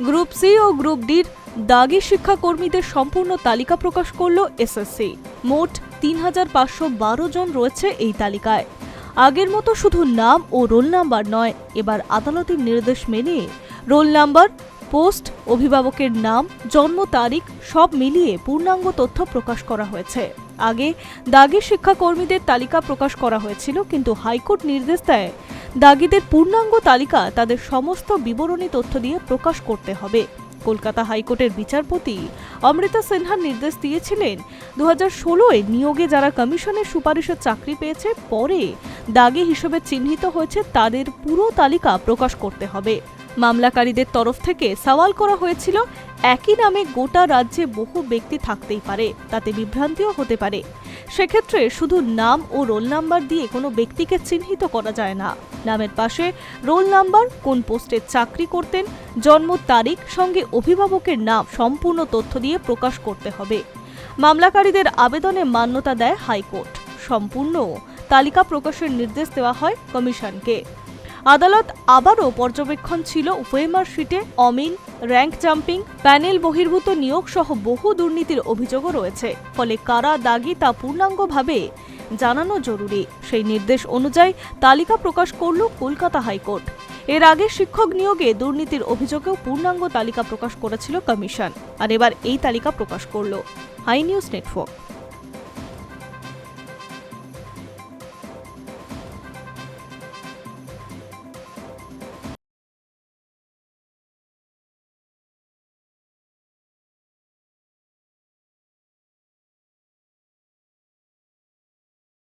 Group C ও group ডির দাগি শিক্ষাকর্মীদের সম্পূর্ণ তালিকা প্রকাশ করল এসএসসি। মোট ৩,৫১২ জন রয়েছে এই তালিকায়। আগের মতো শুধু নাম ও রোল নাম্বার নয়, এবার আদালতের নির্দেশ মেনে রোল নাম্বার, পোস্ট, অভিভাবকের নাম, জন্ম তারিখ সব মিলিয়ে পূর্ণাঙ্গ তথ্য প্রকাশ করা হয়েছে। আগে দাগি শিক্ষাকর্মীদের তালিকা প্রকাশ করা হয়েছিল, কিন্তু হাইকোর্ট নির্দেশ দেয় দাগিদের পূর্ণাঙ্গ তালিকা তাদের সমস্ত বিবরণী তথ্য দিয়ে প্রকাশ করতে হবে। কলকাতা হাইকোর্টের বিচারপতি অমৃতা সিনহা নির্দেশ দিয়েছিলেন 2016-এ নিয়োগে যারা কমিশনের সুপারিশে চাকরি পেয়েছে, পরে দাগি হিসেবে চিহ্নিত হয়েছে, তাদের পুরো তালিকা প্রকাশ করতে হবে। মামলাকারীদের তরফ থেকে সওয়াল করা হয়েছিল, একই নামে গোটা রাজ্যে বহু ব্যক্তি থাকতেই পারে, তাতে বিভ্রান্তিও হতে পারে। সেক্ষেত্রে শুধু নাম ও রোল নাম্বার দিয়ে কোনো ব্যক্তিকে চিহ্নিত করা যায় না। নামের পাশে রোল নাম্বার, কোন পোস্টে চাকরি করতেন, জন্ম তারিখ সঙ্গে অভিভাবকের নাম সম্পূর্ণ তথ্য দিয়ে প্রকাশ করতে হবে। মামলাকারীদের আবেদনে মান্যতা দেয় হাইকোর্ট। সম্পূর্ণ তালিকা প্রকাশের নির্দেশ দেওয়া হয় কমিশনকে। আদালত আবারও পর্যবেক্ষণ ছিল ওএমআর শিটে অমিল, র্যাঙ্ক জাম্পিং, প্যানেল বহির্ভূত নিয়োগ সহ বহু দুর্নীতির অভিযোগও রয়েছে। ফলে কারা দাগি তা পূর্ণাঙ্গভাবে জানানো জরুরি। সেই নির্দেশ অনুযায়ী তালিকা প্রকাশ করল কলকাতা হাইকোর্ট। এর আগে শিক্ষক নিয়োগে দুর্নীতির অভিযোগেও পূর্ণাঙ্গ তালিকা প্রকাশ করেছিল কমিশন, আর এবার এই তালিকা প্রকাশ করল হাই নিউজ নেটওয়ার্ক।